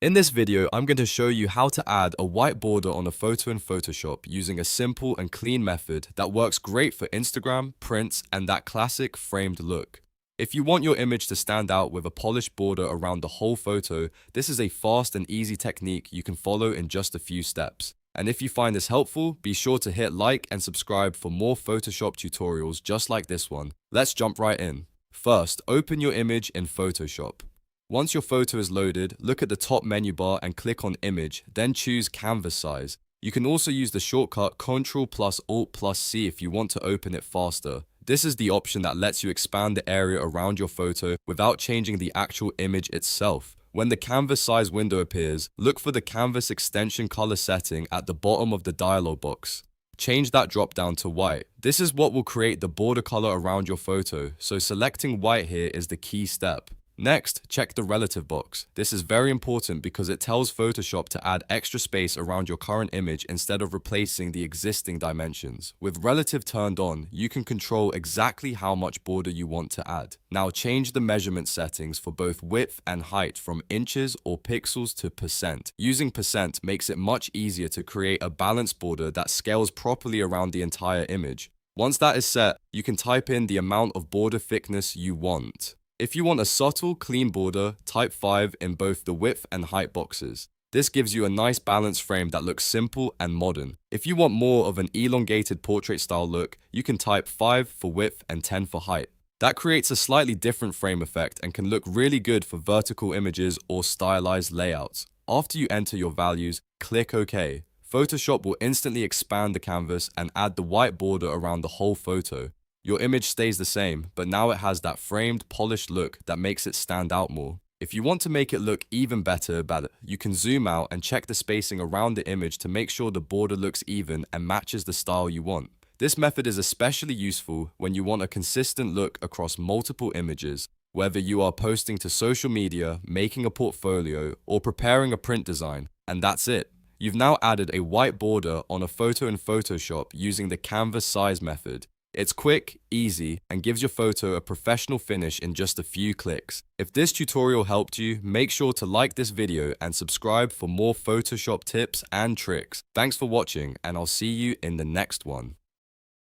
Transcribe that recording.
In this video, I'm going to show you how to add a white border on a photo in Photoshop using a simple and clean method that works great for Instagram, prints, and that classic framed look. If you want your image to stand out with a polished border around the whole photo, this is a fast and easy technique you can follow in just a few steps. And if you find this helpful, be sure to hit like and subscribe for more Photoshop tutorials just like this one. Let's jump right in. First, open your image in Photoshop. Once your photo is loaded, look at the top menu bar and click on Image, then choose Canvas Size. You can also use the shortcut Ctrl plus Alt plus C if you want to open it faster. This is the option that lets you expand the area around your photo without changing the actual image itself. When the canvas size window appears, look for the canvas extension color setting at the bottom of the dialog box. Change that drop down to white. This is what will create the border color around your photo, so selecting white here is the key step. Next, check the relative box. This is very important because it tells Photoshop to add extra space around your current image instead of replacing the existing dimensions. With relative turned on, you can control exactly how much border you want to add. Now change the measurement settings for both width and height from inches or pixels to percent. Using percent makes it much easier to create a balanced border that scales properly around the entire image. Once that is set, you can type in the amount of border thickness you want. If you want a subtle, clean border, type 5 in both the width and height boxes. This gives you a nice balanced frame that looks simple and modern. If you want more of an elongated portrait style look, you can type 5 for width and 10 for height. That creates a slightly different frame effect and can look really good for vertical images or stylized layouts. After you enter your values, click OK. Photoshop will instantly expand the canvas and add the white border around the whole photo. Your image stays the same, but now it has that framed, polished look that makes it stand out more. If you want to make it look even better, you can zoom out and check the spacing around the image to make sure the border looks even and matches the style you want. This method is especially useful when you want a consistent look across multiple images, whether you are posting to social media, making a portfolio, or preparing a print design. And that's it. You've now added a white border on a photo in Photoshop using the canvas size method. It's quick, easy, and gives your photo a professional finish in just a few clicks. If this tutorial helped you, make sure to like this video and subscribe for more Photoshop tips and tricks. Thanks for watching, and I'll see you in the next one.